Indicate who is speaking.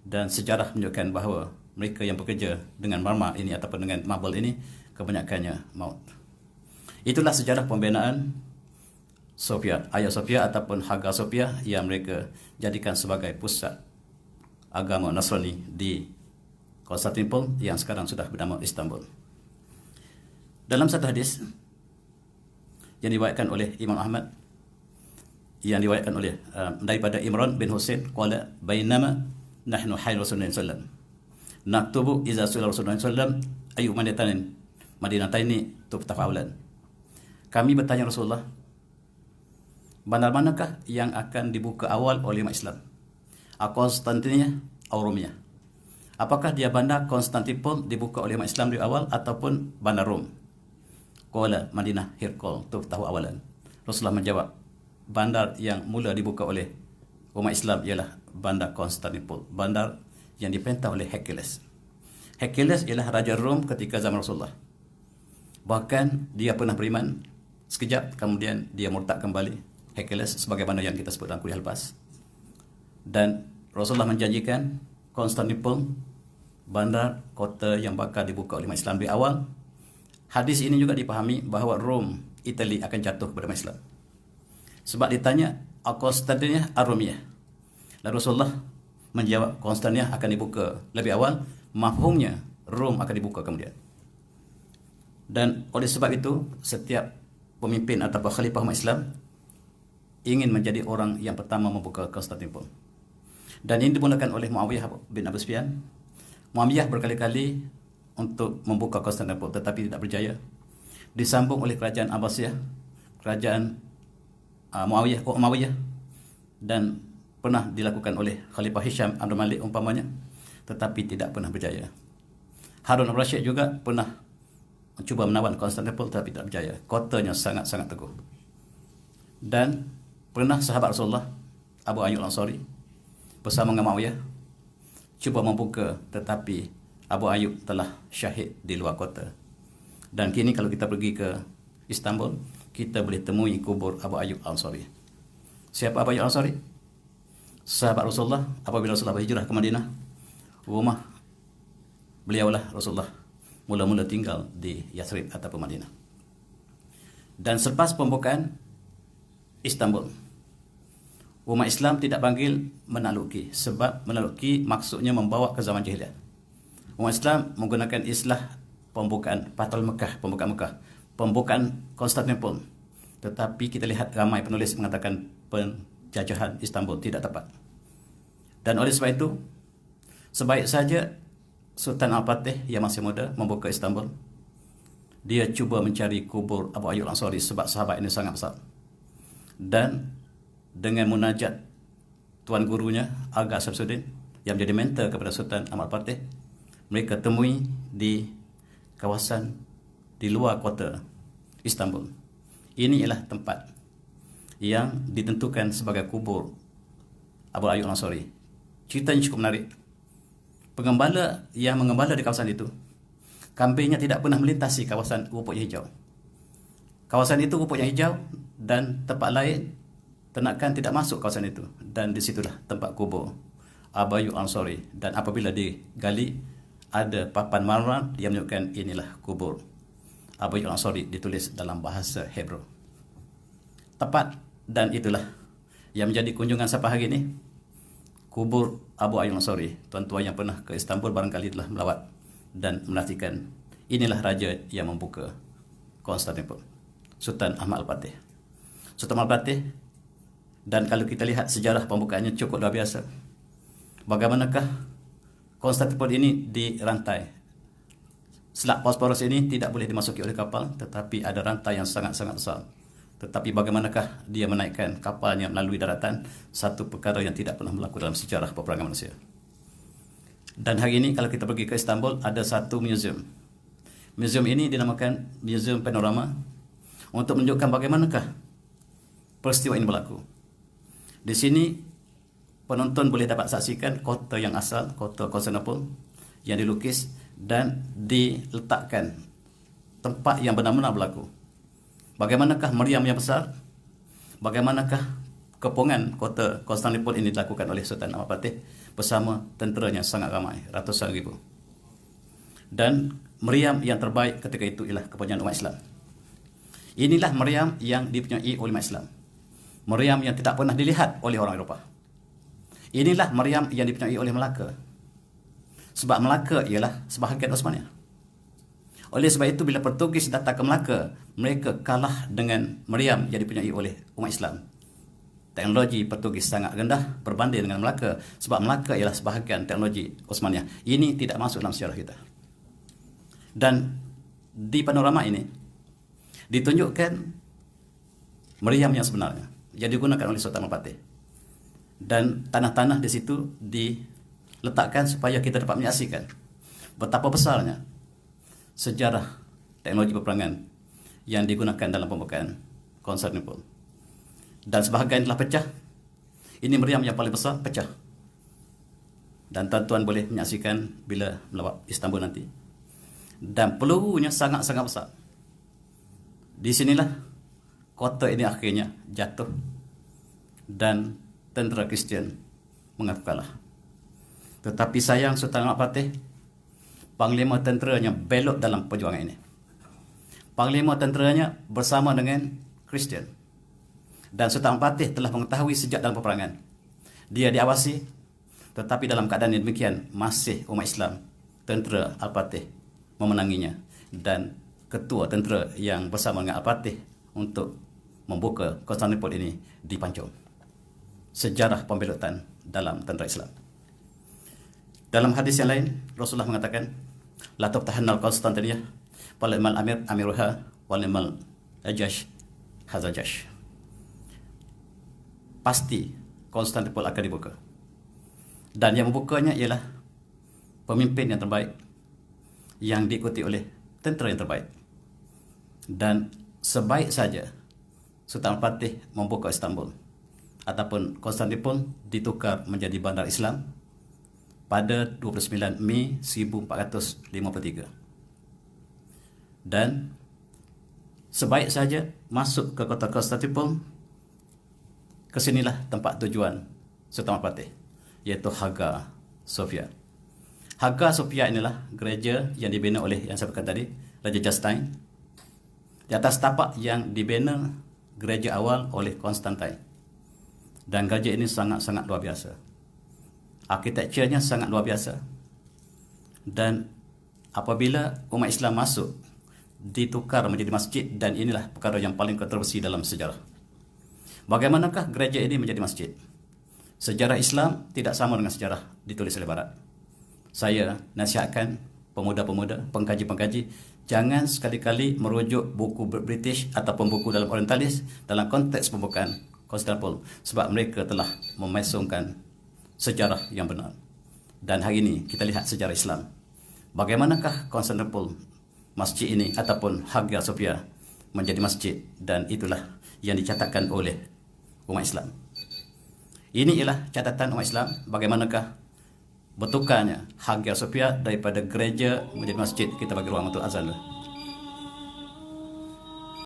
Speaker 1: Dan sejarah menunjukkan bahawa mereka yang bekerja dengan marmar ini ataupun dengan marble ini kebanyakannya maut. Itulah sejarah pembinaan Sofia, Hagia Sophia ataupun Hagia Sophia yang mereka jadikan sebagai pusat agama Nasrani di Konstantinopel yang sekarang sudah bernama Istanbul. Dalam satu hadis yang diriwayatkan oleh Imam Ahmad, yang diriwayatkan oleh daripada Imran bin Husain, qala bainama nahnu hayy Rasulullah sallallahu alaihi wasallam naktubu iza su'ila Rasulullah sallallahu alaihi wasallam ayu madinataini tuftahu awlan. Kami bertanya Rasulullah, bandar manakah yang akan dibuka awal oleh umat Islam? Konstantinia atau Romia? Apakah dia bandar Konstantinopel dibuka oleh umat Islam di awal ataupun bandar Rom? Qala Madinah Hirqal tuftahu awalan. Rasulullah menjawab, bandar yang mula dibuka oleh umat Islam ialah bandar Konstantinopel, bandar yang diperintah oleh Hercules. Hercules ialah raja Rom ketika zaman Rasulullah. Bahkan dia pernah beriman sekejap, kemudian dia murtad kembali, Hercules, sebagaimana yang kita sebut dalam kuliah lepas. Dan Rasulullah menjanjikan Konstantinopel, bandar kota yang bakal dibuka oleh umat Islam di awal. Hadis ini juga dipahami bahawa Rom, Itali akan jatuh kepada umat Islam. Sebab ditanya Konstantinia Aromia, lalu Rasulullah menjawab Konstantinia akan dibuka lebih awal, mafhumnya Rom akan dibuka kemudian. Dan oleh sebab itu, setiap pemimpin atau khalifah umat Islam ingin menjadi orang yang pertama membuka Konstantinopel. Dan ini dimulakan oleh Muawiyah bin Abi Sufyan. Muawiyah berkali-kali untuk membuka Konstantinopel tetapi tidak berjaya. Disambung oleh kerajaan Abbasiyah, kerajaan Umayyah, dan pernah dilakukan oleh Khalifah Hisham Abdul Malik umpamanya, tetapi tidak pernah berjaya. Harun al-Rashid juga pernah mencuba menawan Konstantinopel tetapi tidak berjaya. Kotanya sangat-sangat teguh. Dan pernah sahabat Rasulullah Abu Ayyub al-Ansari bersama dengan Muawiyah cuba membuka, tetapi Abu Ayyub telah syahid di luar kota. Dan kini kalau kita pergi ke Istanbul, kita boleh temui kubur Abu Ayyub al-Ansari. Siapa Abu Ayyub al-Ansari? Sahabat Rasulullah. Apabila Rasulullah berhijrah ke Madinah, rumah beliaulah Rasulullah mula-mula tinggal di Yathrib ataupun Madinah. Dan selepas pembukaan Istanbul, umat Islam tidak panggil menakluki, sebab menakluki maksudnya membawa ke zaman jahiliah. Umat Islam menggunakan istilah pembukaan Fathul Mekah, pembukaan Konstantinopel. Tetapi kita lihat ramai penulis mengatakan penjajahan Istanbul, tidak tepat. Dan oleh sebab itu, sebaik saja Sultan Al-Fatih yang masih muda membuka Istanbul, dia cuba mencari kubur Abu Ayyub al-Ansari sebab sahabat ini sangat besar. Dan dengan munajat tuan gurunya Agha Syamsuddin yang menjadi mentor kepada Sultan Ahmad Fatih, mereka temui di kawasan di luar kota Istanbul. Ini ialah tempat yang ditentukan sebagai kubur Abu Ayyub al-Ansari. Ceritanya cukup menarik. Pengembala yang mengembala di kawasan itu, kambingnya tidak pernah melintasi kawasan rumput yang hijau. Kawasan itu rumput yang hijau dan tempat lain ternakan tidak masuk kawasan itu. Dan disitulah tempat kubur Abu Ayyub al-Ansari. Dan apabila digali, ada papan marmer yang menunjukkan inilah kubur Abu Ayyub al-Ansari, ditulis dalam bahasa Hebrew. Tepat, dan itulah yang menjadi kunjungan siapa hari ini, kubur Abu Ayyub al-Ansari. Tuan-tuan yang pernah ke Istanbul barangkali telah melawat dan menantikan. Inilah raja yang membuka Konstantinopel, Sultan Ahmad Al-Fatih. Sultan Ahmad Al-Fatih. Dan kalau kita lihat sejarah pembukaannya cukup luar biasa. Bagaimanakah Konstantinopel ini dirantai? Selat Bosporus ini tidak boleh dimasuki oleh kapal, tetapi ada rantai yang sangat-sangat besar. Tetapi bagaimanakah dia menaikkan kapalnya melalui daratan? Satu perkara yang tidak pernah berlaku dalam sejarah peperangan manusia. Dan hari ini kalau kita pergi ke Istanbul, ada satu museum. Museum ini dinamakan Museum Panorama, untuk menunjukkan bagaimanakah peristiwa ini berlaku. Di sini penonton boleh dapat saksikan kota yang asal, kota Konstantinopel yang dilukis dan diletakkan tempat yang benar-benar berlaku. Bagaimanakah meriam yang besar, bagaimanakah kepungan kota Konstantinopel ini dilakukan oleh Sultan Ahmad Fatih bersama tenteranya sangat ramai, ratusan ribu. Dan meriam yang terbaik ketika itu ialah kepunyaan umat Islam. Inilah meriam yang dipunyai oleh umat Islam. Meriam yang tidak pernah dilihat oleh orang Eropah. Inilah meriam yang dipunyai oleh Melaka. Sebab Melaka ialah sebahagian Osmania. Oleh sebab itu bila Portugis datang ke Melaka, mereka kalah dengan meriam yang dipunyai oleh umat Islam. Teknologi Portugis sangat rendah berbanding dengan Melaka, sebab Melaka ialah sebahagian teknologi Osmania. Ini tidak masuk dalam sejarah kita. Dan di panorama ini ditunjukkan meriam yang sebenarnya yang digunakan oleh Sultan Ahmad Fatih. Dan tanah-tanah di situ diletakkan supaya kita dapat menyaksikan betapa besarnya sejarah teknologi peperangan yang digunakan dalam pembukaan Konstantinopel. Dan sebahagian telah pecah. Ini meriam yang paling besar pecah. Dan tuan-tuan boleh menyaksikan bila melawat Istanbul nanti. Dan pelurunya sangat-sangat besar. Di sinilah kota ini akhirnya jatuh dan tentera Kristian mengaku kalah. Tetapi sayang Sultan Ahmad Fatih, panglima tenteranya belok dalam perjuangan ini. Panglima tenteranya bersama dengan Kristian. Dan Sultan Ahmad Fatih telah mengetahui sejak dalam peperangan. Dia diawasi, tetapi dalam keadaan yang demikian masih umat Islam, tentera Al-Fatih memenanginya. Dan ketua tentera yang bersama dengan Al-Fatih untuk membuka Konstantinopel ini dipancung. Sejarah pembelotan dalam tentera Islam. Dalam hadis yang lain, Rasulullah mengatakan, La tubtahannal Konstantiniyah, walimal amir amiruha, walimal ajash hazajash. Pasti Konstantinopel akan dibuka. Dan yang membukanya ialah pemimpin yang terbaik, yang diikuti oleh tentera yang terbaik. Dan sebaik saja Sultan Fatih membuka Istanbul ataupun Konstantinopel ditukar menjadi bandar Islam pada 29 Mei 1453. Dan sebaik saja masuk ke kota Konstantinopel, kesinilah tempat tujuan Sultan Fatih, iaitu Hagia Sophia. Hagia Sophia inilah gereja yang dibina oleh yang saya katakan tadi, Raja Justin. Di atas tapak yang dibina gereja awal oleh Konstantin. Dan gereja ini sangat-sangat luar biasa. Arkitekturnya sangat luar biasa. Dan apabila umat Islam masuk, ditukar menjadi masjid, dan inilah perkara yang paling kontroversi dalam sejarah. Bagaimanakah gereja ini menjadi masjid? Sejarah Islam tidak sama dengan sejarah ditulis oleh Barat. Saya nasihatkan pemuda-pemuda, pengkaji-pengkaji, jangan sekali-kali merujuk buku British ataupun buku dalam Orientalis dalam konteks pembukaan Konstantinopel, sebab mereka telah memesongkan sejarah yang benar. Dan hari ini kita lihat sejarah Islam. Bagaimanakah Konstantinopel, masjid ini ataupun Hagia Sophia menjadi masjid, dan itulah yang dicatatkan oleh umat Islam. Ini ialah catatan umat Islam bagaimanakah bertukarnya Hagia Sophia daripada gereja menjadi masjid. Kita bagi ruang untuk azan dulu.